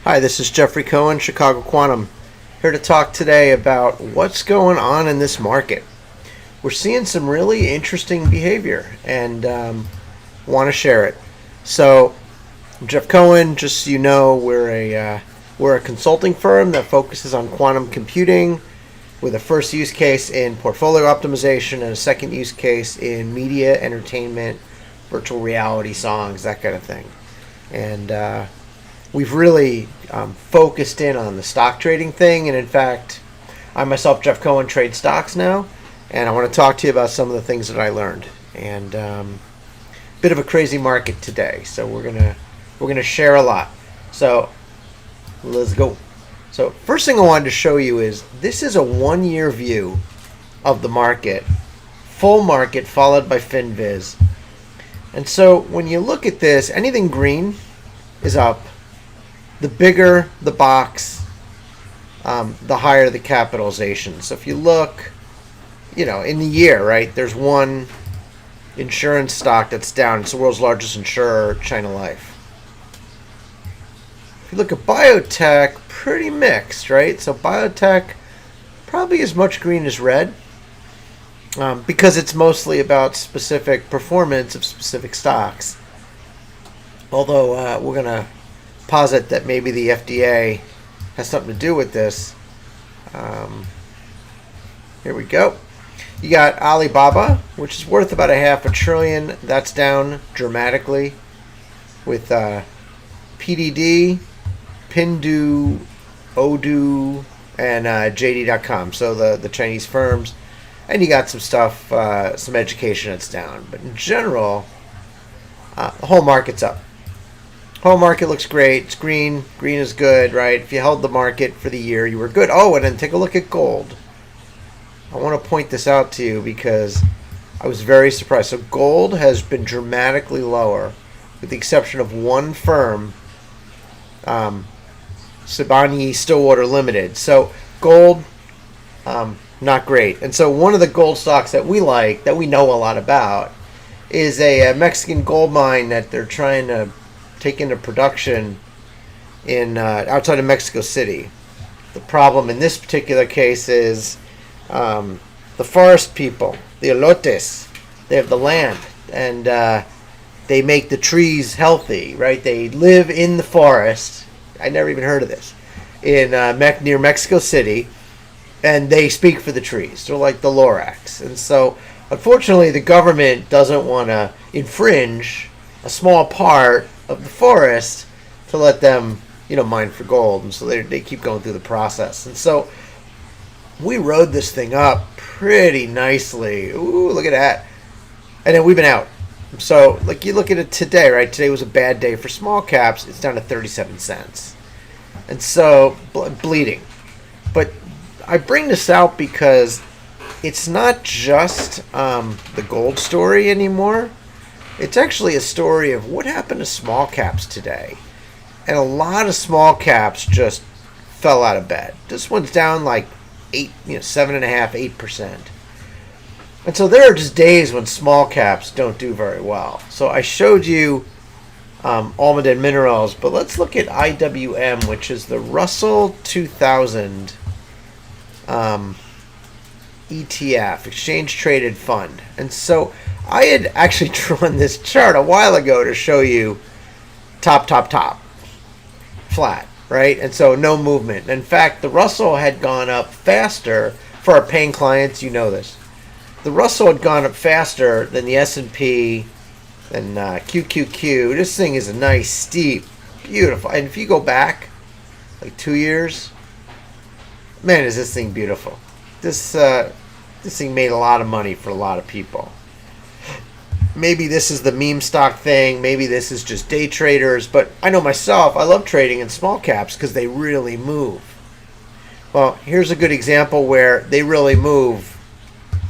Hi, this is Jeffrey Cohen, Chicago Quantum, here to talk today about what's going on in this market. We're seeing some really interesting behavior and want to share it. So, I'm Jeff Cohen. Just so you know, we're a consulting firm that focuses on quantum computing, with a first use case in portfolio optimization and a second use case in media, entertainment, virtual reality, songs, that kind of thing. And we've really focused in on the stock trading thing. And in fact, I myself, Jeff Cohen, trade stocks now. And I want to talk to you about some of the things that I learned. And bit of a crazy market today. So we're gonna share a lot. So let's go. So first thing I wanted to show you is this is a 1-year view of the market, full market followed by FinViz. And so when you look at this, anything green is up. The bigger the box, the higher the capitalization. So if you look, in the year, right, there's one insurance stock that's down. It's the world's largest insurer, China Life. If you look at biotech, pretty mixed, right? So biotech probably as much green as red, because it's mostly about specific performance of specific stocks. Although we're going to posit that maybe the FDA has something to do with this. Here we go. You got Alibaba, which is worth about $500 billion. That's down dramatically. With PDD, Pindu, Odoo, and JD.com. So the Chinese firms. And you got some stuff, some education that's down. But in general, the whole market's up. Whole market looks great. It's green. Green is good, right? If you held the market for the year, you were good. Oh, and then take a look at gold. I want to point this out to you because I was very surprised. So gold has been dramatically lower, with the exception of one firm, Sibanye-Stillwater Limited. So gold, not great. And so one of the gold stocks that we like, that we know a lot about, is a Mexican gold mine that they're trying to take into production in outside of Mexico City. The problem in this particular case is the forest people, the elotes. They have the land, and they make the trees healthy, right? They live in the forest. I never even heard of this. In near Mexico City, and they speak for the trees. They're like the Lorax. And so, unfortunately, the government doesn't want to infringe a small part of the forest to let them, mine for gold. And so they keep going through the process. And so we rode this thing up pretty nicely. Ooh, look at that. And then we've been out. So, you look at it today, right? Today was a bad day for small caps. It's down to 37 cents. And so, bleeding. But I bring this out because it's not just the gold story anymore. It's actually a story of what happened to small caps today. And a lot of small caps just fell out of bed. This one's down 7.5%, 8%. And so there are just days when small caps don't do very well. So I showed you Almaden Minerals, but let's look at IWM, which is the Russell 2000 ETF, Exchange Traded Fund. And so I had actually drawn this chart a while ago to show you top, flat, right? And so no movement. In fact, the Russell had gone up faster. For our paying clients, you know this. The Russell had gone up faster than the S&P and QQQ. This thing is a nice, steep, beautiful. And if you go back 2 years, man, is this thing beautiful. This thing made a lot of money for a lot of people. Maybe this is the meme stock thing. Maybe this is just day traders. But I know myself, I love trading in small caps because they really move. Well, here's a good example where they really move.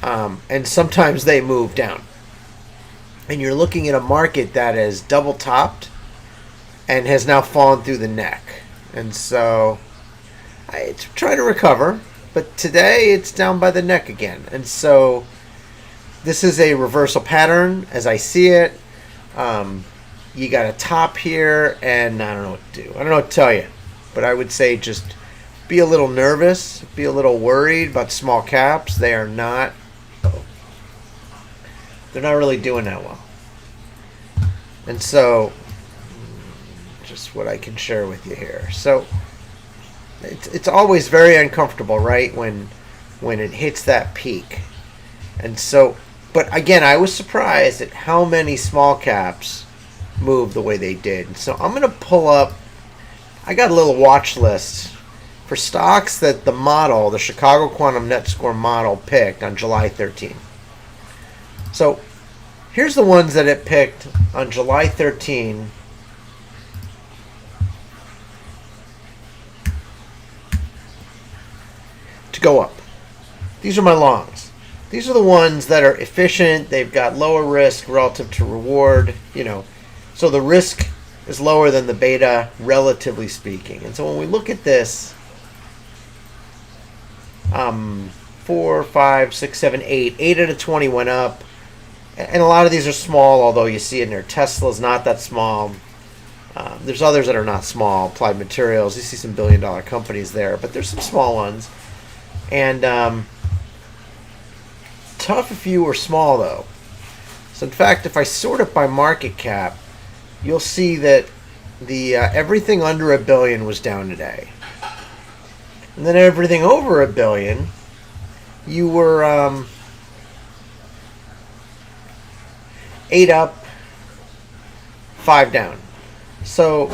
And sometimes they move down. And you're looking at a market that is double topped and has now fallen through the neck. And so it's trying to recover. But today it's down by the neck again. And so this is a reversal pattern as I see it. You got a top here, and I don't know what to do. I don't know what to tell you. but I would say just be a little nervous, be a little worried about small caps. They're not really doing that well. And so, just what I can share with you here. So, it's always very uncomfortable, right, when it hits that peak. And so, but again, I was surprised at how many small caps moved the way they did. And so I'm going to pull up, I got a little watch list for stocks that the Chicago Quantum Net Score model picked on July 13. So here's the ones that it picked on July 13 to go up. These are my longs. These are the ones that are efficient. They've got lower risk relative to reward, So the risk is lower than the beta, relatively speaking. And so when we look at this, 4, 5, 6, 7, 8. 8 out of 20 went up. And a lot of these are small, although you see in there Tesla's not that small. There's others that are not small. Applied Materials, you see some billion-dollar companies there, but there's some small ones. And tough if you were small, though. So in fact, if I sort it by market cap, you'll see that the everything under $1 billion was down today. And then everything over $1 billion, you were 8 up, 5 down. So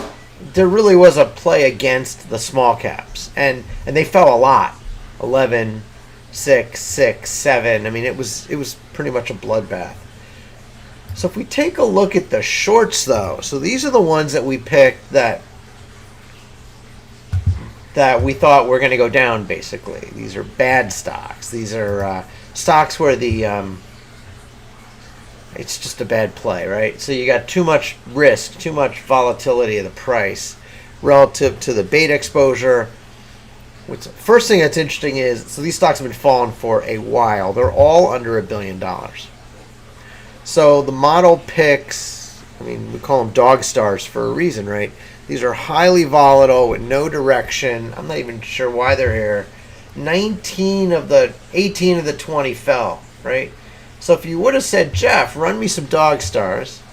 there really was a play against the small caps. And they fell a lot. 11, 6, 6, 7. I mean, it was pretty much a bloodbath. So if we take a look at the shorts, though, so these are the ones that we picked that we thought were going to go down, basically. These are bad stocks. These are stocks where it's just a bad play, right? So you got too much risk, too much volatility of the price relative to the beta exposure. First thing that's interesting is, so these stocks have been falling for a while. They're all under $1 billion. So the model picks, we call them dog stars for a reason, right? These are highly volatile with no direction. I'm not even sure why they're here. 18 of the 20 fell, right? So if you would have said, Jeff, run me some dog stars,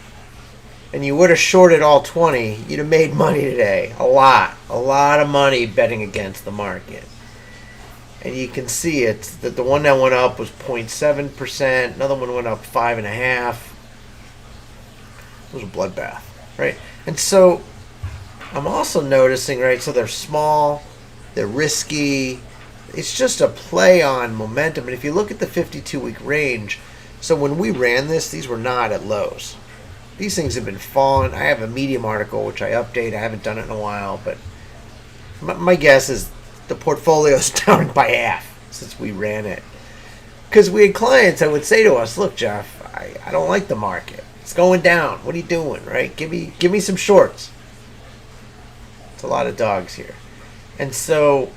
and you would have shorted all 20, you'd have made money today. A lot of money betting against the market. And you can see it, that the one that went up was 0.7%, another one went up 5.5%. It was a bloodbath, right? And so I'm also noticing, right, so they're small, they're risky. It's just a play on momentum. And if you look at the 52-week range, so when we ran this, these were not at lows. These things have been falling. I have a Medium article, which I update. I haven't done it in a while, but my guess is the portfolio is down by half since we ran it. Because we had clients that would say to us, look, Jeff, I don't like the market. It's going down. What are you doing, right? Give me some shorts. It's a lot of dogs here. And so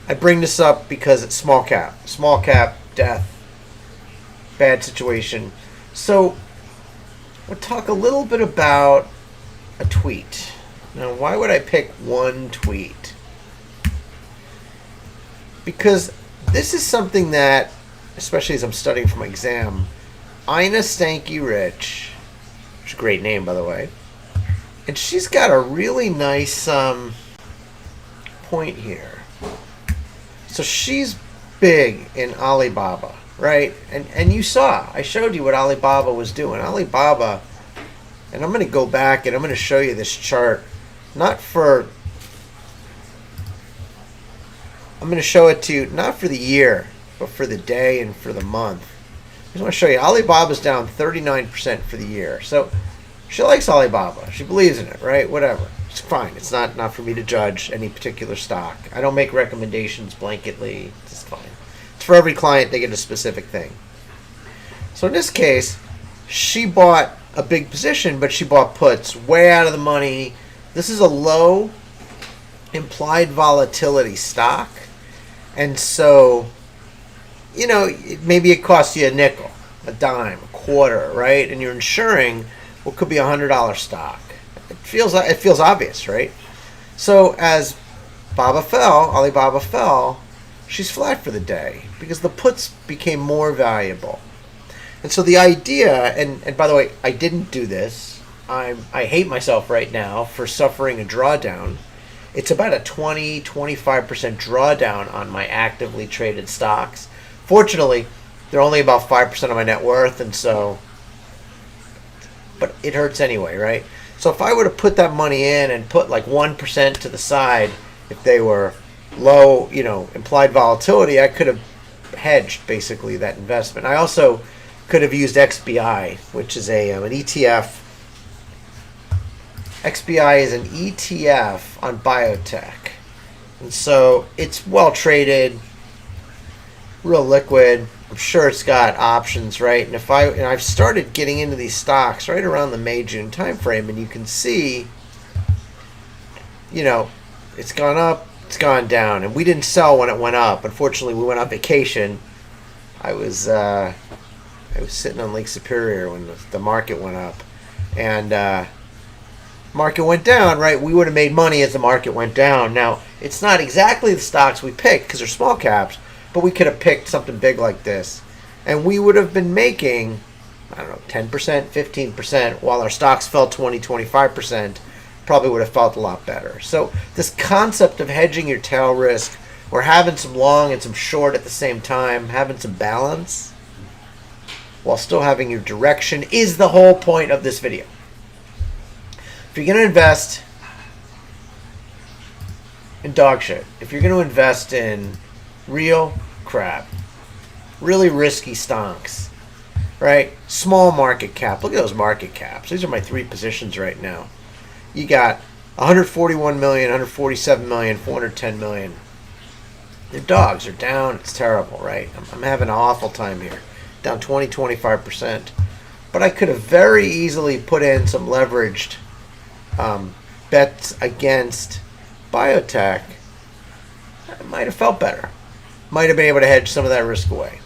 I bring this up because it's small cap. Small cap, death, bad situation. So we'll talk a little bit about a tweet. Now, why would I pick one tweet? Because this is something that, especially as I'm studying for my exam, Ina Stanky Rich, which is a great name, by the way, and she's got a really nice point here. So she's big in Alibaba, right? And you saw, I showed you what Alibaba was doing. Alibaba, and I'm going to go back and I'm going to show you this chart. I'm going to show it to you, not for the year, but for the day and for the month. I just want to show you, Alibaba's down 39% for the year. So she likes Alibaba. She believes in it, right? Whatever. It's fine. It's not for me to judge any particular stock. I don't make recommendations blanketly. It's fine. It's for every client. They get a specific thing. So in this case, she bought a big position, but she bought puts way out of the money. This is a low implied volatility stock. And so, maybe it costs you a nickel, a dime, a quarter, right? And you're insuring what could be $100 stock. It feels obvious, right? So as Alibaba fell, she's flat for the day because the puts became more valuable. And so the idea, and by the way, I didn't do this. I hate myself right now for suffering a drawdown. It's about a 20-25% drawdown on my actively traded stocks. Fortunately, they're only about 5% of my net worth, and so, but it hurts anyway, right? So if I were to put that money in and put like 1% to the side, if they were low, implied volatility, I could have hedged basically that investment. I also could have used XBI, which is an ETF. XBI is an ETF on biotech. And so it's well traded, real liquid. I'm sure it's got options, right? And I've started getting into these stocks right around the May-June timeframe, and you can see, it's gone up, it's gone down, and we didn't sell when it went up. Unfortunately, we went on vacation. I was sitting on Lake Superior when the market went up, and market went down, right? We would have made money as the market went down. Now, it's not exactly the stocks we picked because they're small caps, but we could have picked something big like this, and we would have been making, 10%, 15%, while our stocks fell 20-25%, probably would have felt a lot better. So this concept of hedging your tail risk, or having some long and some short at the same time, having some balance, while still having your direction, is the whole point of this video. If you're going to invest in dog shit, if you're going to invest in real crap, really risky stonks, right? Small market cap. Look at those market caps. These are my 3 positions right now. You got 141 million, 147 million, 410 million. Their dogs are down. It's terrible, right? I'm having an awful time here. Down 20-25%. But I could have very easily put in some leveraged bets against biotech. I might have felt better. Might have been able to hedge some of that risk away.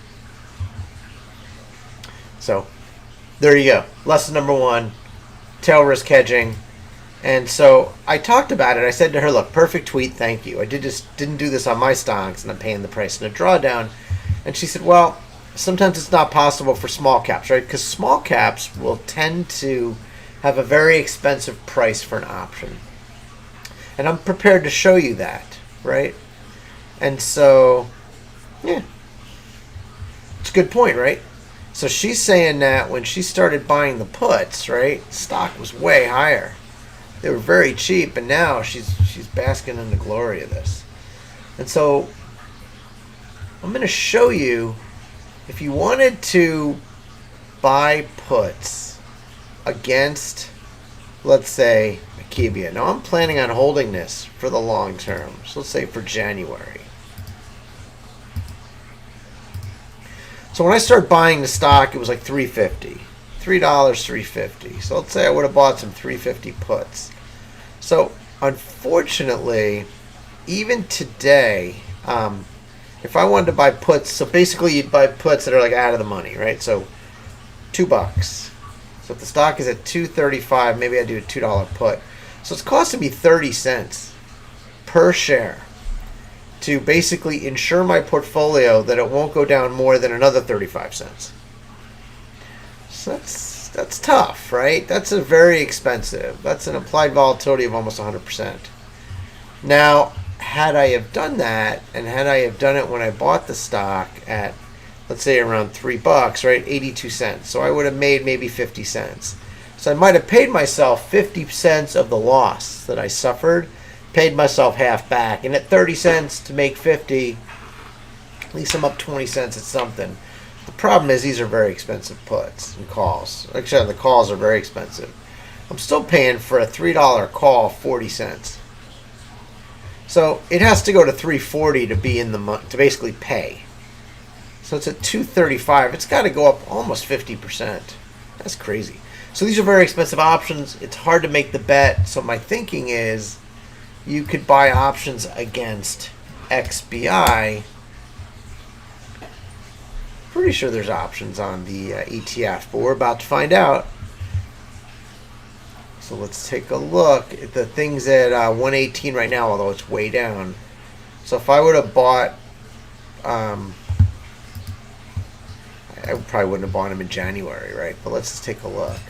So there you go. Lesson number 1, tail risk hedging. And so I talked about it. I said to her, look, perfect tweet, thank you. I didn't do this on my stocks, and I'm paying the price in a drawdown. And she said, well, sometimes it's not possible for small caps, right? Because small caps will tend to have a very expensive price for an option. And I'm prepared to show you that, right? And so, yeah, it's a good point, right? So she's saying that when she started buying the puts, right, stock was way higher. They were very cheap, and now she's basking in the glory of this. And so I'm going to show you, if you wanted to buy puts against, let's say, Akebia. Now I'm planning on holding this for the long term. So let's say for January. So when I started buying the stock, it was like $3.50. $3.50. So let's say I would have bought some $3.50 puts. So unfortunately, even today, if I wanted to buy puts, so basically you'd buy puts that are like out of the money, right? So $2. So if the stock is at $2.35, maybe I do a $2 put. So it's costing me 30 cents per share to basically ensure my portfolio that it won't go down more than another 35 cents. So that's tough, right? That's a very expensive. That's an implied volatility of almost 100%. Now, had I have done that, and had I have done it when I bought the stock at, let's say around $3, right, 82 cents. So I would have made maybe 50 cents. So I might have paid myself 50 cents of the loss that I suffered, paid myself half back. And at 30 cents to make 50, at least I'm up 20 cents at something. The problem is these are very expensive puts and calls. Actually, the calls are very expensive. I'm still paying for a $3 call 40 cents. So it has to go to $3.40 to be in the to basically pay. So it's at $2.35. It's got to go up almost 50%. That's crazy. So these are very expensive options. It's hard to make the bet. So my thinking is you could buy options against XBI. Pretty sure there's options on the ETF, but we're about to find out. So let's take a look at the things at 118 right now, although it's way down. So if I would have bought, I probably wouldn't have bought them in January, right? But let's just take a look.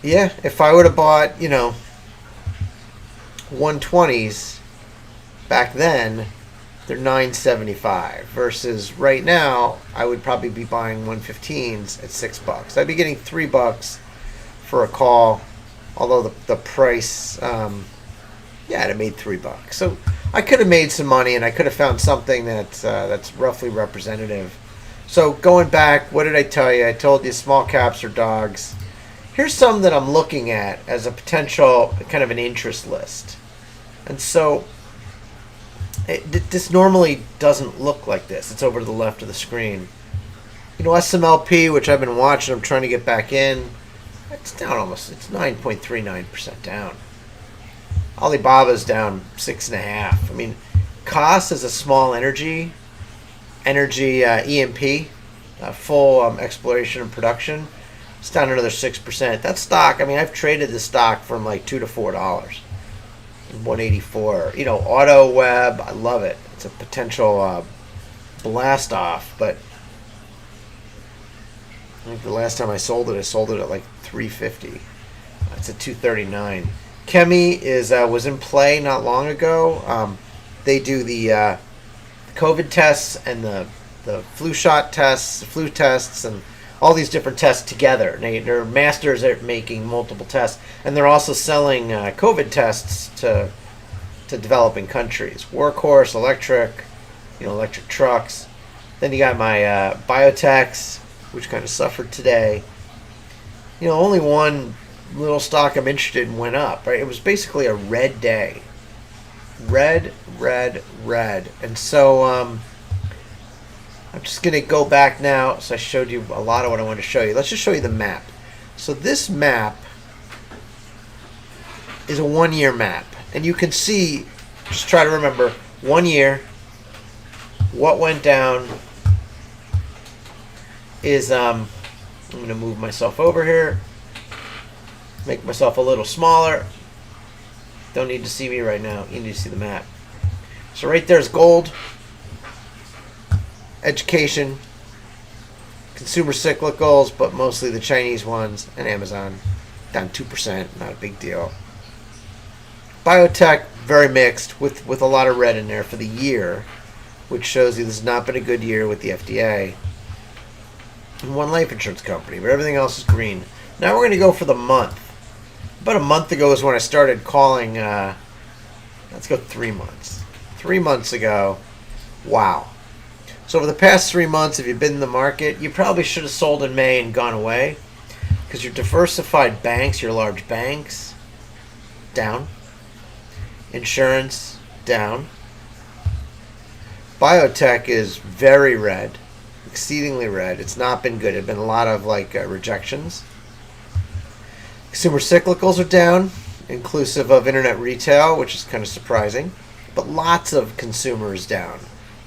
Yeah, if I would have bought, 120s back then, they're $9.75 versus right now I would probably be buying 115s at $6. I'd be getting $3 for a call, although the price, I'd have made $3. So I could have made some money, and I could have found something that's roughly representative. So going back, what did I tell you? I told you small caps are dogs. Here's some that I'm looking at as a potential kind of an interest list. And so this normally doesn't look like this. It's over to the left of the screen. SMLP, which I've been watching, I'm trying to get back in. It's down almost. It's 9.39% down. Alibaba's down 6.5%. I mean, COS is a small energy E&P, full exploration and production. It's down another 6%. That stock, I mean, I've traded this stock from like $2 to $4. 184. Auto Web, I love it. It's a potential blast off, but I think the last time I sold it at like 350. It's at 239. Chemi was in play not long ago. They do the COVID tests and the flu shot tests, the flu tests, and all these different tests together. They're masters at making multiple tests, and they're also selling COVID tests to developing countries. Workhorse, electric trucks. Then you got my biotechs, which kind of suffered today. Only one little stock I'm interested in went up. Right, it was basically a red day. Red, and so I'm just going to go back now. So I showed you a lot of what I wanted to show you. Let's just show you the map. So this map is a 1-year map. And you can see, just try to remember, 1 year, what went down is, I'm going to move myself over here, make myself a little smaller. Don't need to see me right now. You need to see the map. So right there's gold, education, consumer cyclicals, but mostly the Chinese ones, and Amazon, down 2%, not a big deal. Biotech, very mixed, with a lot of red in there for the year, which shows you this has not been a good year with the FDA. And one life insurance company, but everything else is green. Now we're going to go for the month. About a month ago is when I started calling, let's go 3 months. 3 months ago, wow. So over the past 3 months, if you've been in the market, you probably should have sold in May and gone away, because your diversified banks, your large banks, down. Insurance, down. Biotech is very red, exceedingly red. It's not been good. There have been a lot of rejections. Consumer cyclicals are down, inclusive of internet retail, which is kind of surprising. But lots of consumers down.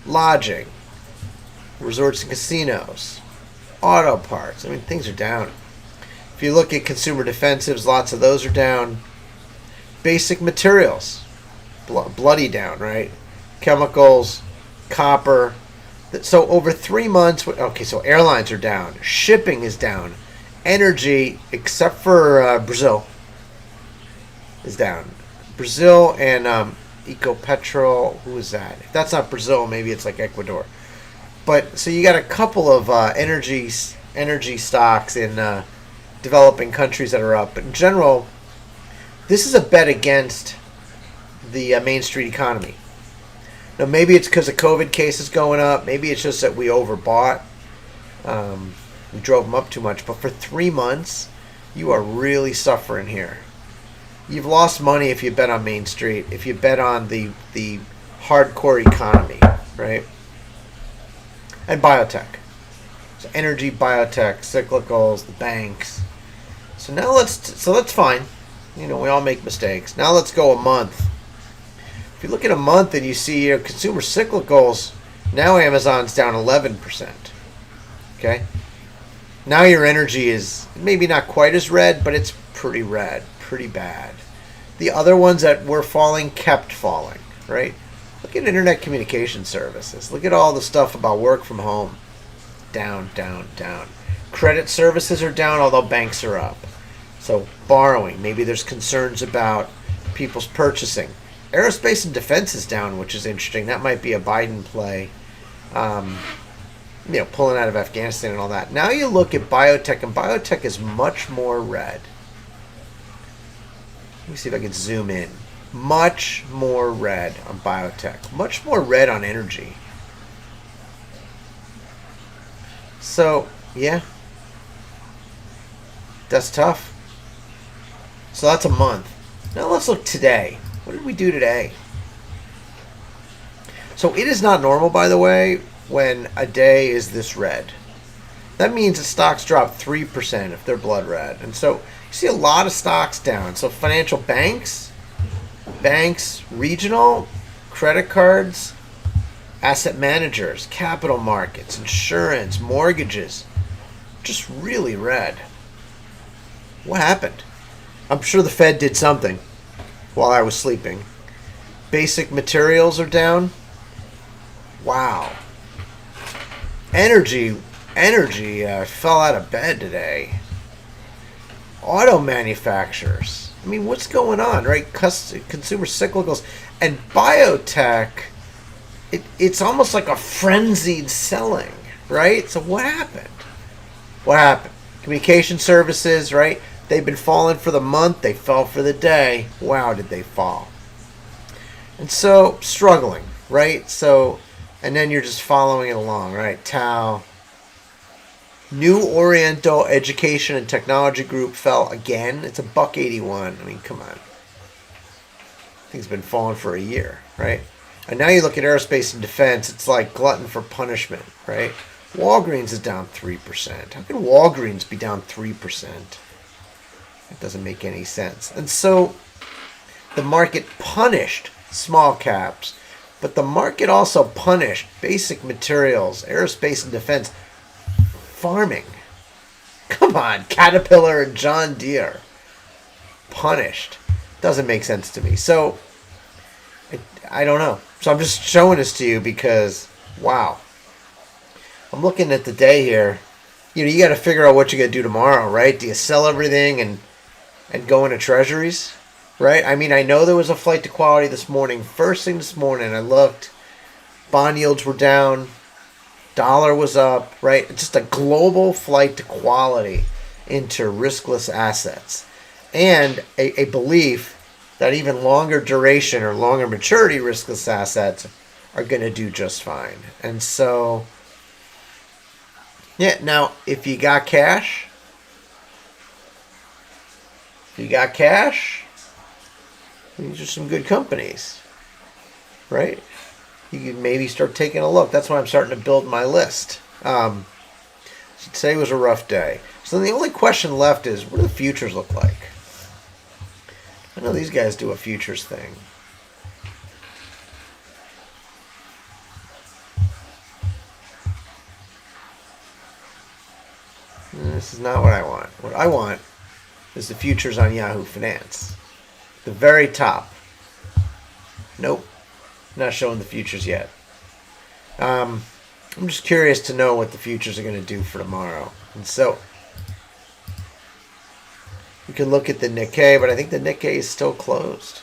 Lodging, resorts and casinos, auto parts. I mean, things are down. If you look at consumer defensives, lots of those are down. Basic materials, bloody down, right? Chemicals, copper. So over 3 months, okay, so airlines are down. Shipping is down. Energy, except for Brazil, is down. Brazil and Ecopetrol, who is that? If that's not Brazil, maybe it's like Ecuador. But so you got a couple of energy stocks in developing countries that are up. But in general, this is a bet against the Main Street economy. Now maybe it's because of COVID cases going up. Maybe it's just that we overbought. We drove them up too much. But for 3 months, you are really suffering here. You've lost money if you bet on Main Street, if you bet on the hardcore economy, right? And biotech. So energy, biotech, cyclicals, the banks. So now that's fine. We all make mistakes. Now let's go a month. If you look at a month and you see your consumer cyclicals, now Amazon's down 11%. Okay? Now your energy is maybe not quite as red, but it's pretty red, pretty bad. The other ones that were falling kept falling, right? Look at internet communication services. Look at all the stuff about work from home. Down, down, down. Credit services are down, although banks are up. So borrowing, maybe there's concerns about people's purchasing. Aerospace and defense is down, which is interesting. That might be a Biden play. Pulling out of Afghanistan and all that. Now you look at biotech, and biotech is much more red. Let me see if I can zoom in. Much more red on biotech. Much more red on energy. So, yeah. That's tough. So that's a month. Now let's look today. What did we do today? So it is not normal, by the way, when a day is this red. That means that stocks drop 3% if they're blood red. And so you see a lot of stocks down. So financial banks, regional, credit cards, asset managers, capital markets, insurance, mortgages, just really red. What happened? I'm sure the Fed did something while I was sleeping. Basic materials are down. Wow. Energy fell out of bed today. Auto manufacturers. I mean, what's going on, right? Consumer cyclicals. And biotech, it's almost like a frenzied selling, right? So what happened? What happened? Communication services, right? They've been falling for the month. They fell for the day. Wow, did they fall. And so, struggling, right? So, and then you're just following it along, right? Tau. New Oriental Education and Technology Group fell again. It's $1.81. I mean, come on. Thing's been falling for a year, right? And now you look at aerospace and defense, it's like glutton for punishment, right? Walgreens is down 3%. How can Walgreens be down 3%? It doesn't make any sense. And so the market punished small caps, but the market also punished basic materials, aerospace and defense, farming. Come on, Caterpillar and John Deere. Punished. Doesn't make sense to me. So, I don't know. So I'm just showing this to you because, wow. I'm looking at the day here. You got to figure out what you're going to do tomorrow, right? Do you sell everything and go into treasuries, right? I mean, I know there was a flight to quality this morning. First thing this morning, I looked. Bond yields were down. Dollar was up, right? It's just a global flight to quality into riskless assets. And a belief that even longer duration or longer maturity riskless assets are going to do just fine. And so, yeah, now, if you got cash, these are some good companies, right? You can maybe start taking a look. That's why I'm starting to build my list. So today was a rough day. So the only question left is, what do the futures look like? I know these guys do a futures thing. This is not what I want. What I want is the futures on Yahoo Finance. The very top. Nope. Not showing the futures yet. I'm just curious to know what the futures are going to do for tomorrow. And so, we can look at the Nikkei, but I think the Nikkei is still closed.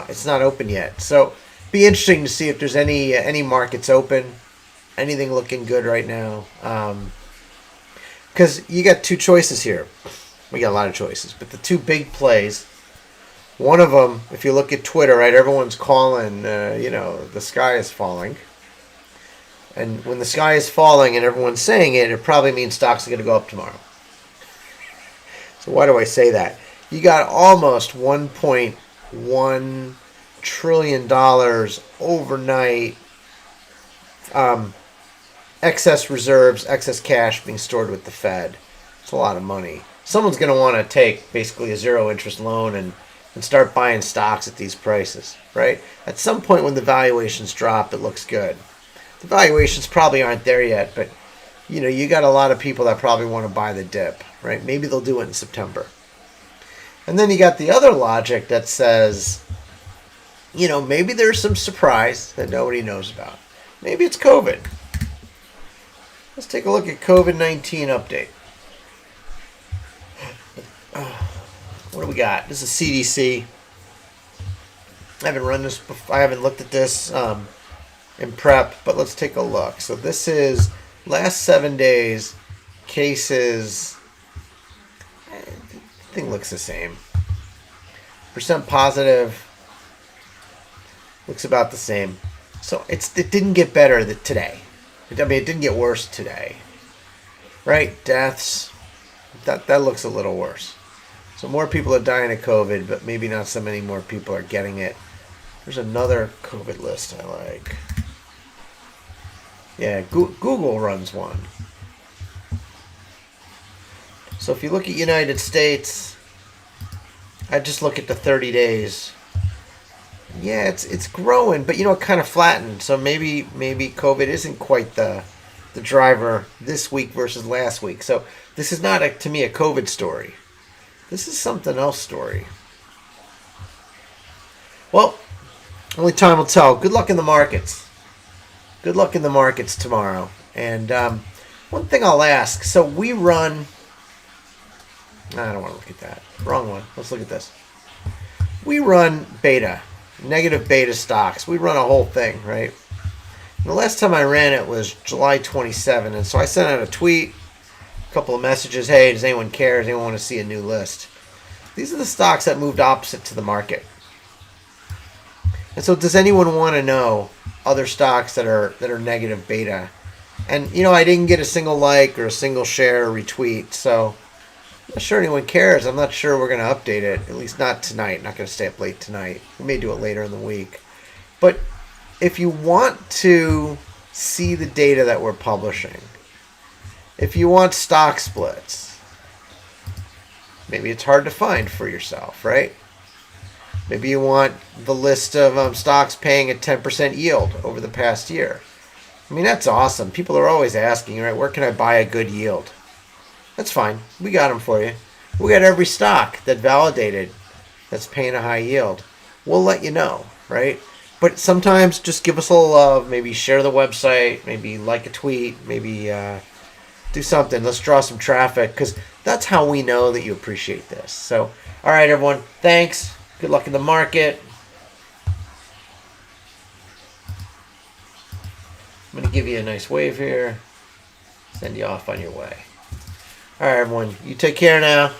It's not open yet. So, be interesting to see if there's any markets open. Anything looking good right now. Because you got two choices here. We got a lot of choices. But the two big plays, one of them, if you look at Twitter, right, everyone's calling, the sky is falling. And when the sky is falling and everyone's saying it, it probably means stocks are going to go up tomorrow. So why do I say that? You got almost $1.1 trillion overnight excess reserves, excess cash being stored with the Fed. It's a lot of money. Someone's going to want to take basically a zero interest loan and start buying stocks at these prices, right? At some point when the valuations drop, it looks good. The valuations probably aren't there yet, but you got a lot of people that probably want to buy the dip, right? Maybe they'll do it in September. And then you got the other logic that says, maybe there's some surprise that nobody knows about. Maybe it's COVID. Let's take a look at COVID-19 update. What do we got? This is CDC. I haven't run this before. I haven't looked at this in prep, but let's take a look. So this is last 7 days cases. Everything looks the same. Percent positive looks about the same. So it didn't get better today. It didn't get worse today. Right? Deaths. That looks a little worse. So more people are dying of COVID, but maybe not so many more people are getting it. There's another COVID list I like. Yeah, Google runs one. So if you look at United States, I just look at the 30 days. Yeah, it's growing, but it kind of flattened. So maybe COVID isn't quite the driver this week versus last week. So this is not to me a COVID story. This is something else story. Well, only time will tell. Good luck in the markets. Good luck in the markets tomorrow. And one thing I'll ask. So we run. I don't want to look at that. Wrong one. Let's look at this. We run beta, negative beta stocks. We run a whole thing, right? And the last time I ran it was July 27. And so I sent out a tweet, a couple of messages. Hey, does anyone care? Does anyone want to see a new list? These are the stocks that moved opposite to the market. And so does anyone want to know other stocks that are negative beta? And, I didn't get a single like or a single share or retweet. So I'm not sure anyone cares. I'm not sure we're going to update it, at least not tonight. I'm not going to stay up late tonight. We may do it later in the week. But if you want to see the data that we're publishing, if you want stock splits, maybe it's hard to find for yourself, right? Maybe you want the list of stocks paying a 10% yield over the past year. I mean, that's awesome. People are always asking, right, where can I buy a good yield? That's fine. We got them for you. We got every stock that validated that's paying a high yield. We'll let you know, right? But sometimes just give us a little love. Maybe share the website. Maybe like a tweet. Maybe do something. Let's draw some traffic because that's how we know that you appreciate this. So, all right, everyone. Thanks. Good luck in the market. I'm going to give you a nice wave here. Send you off on your way. All right, everyone. You take care now.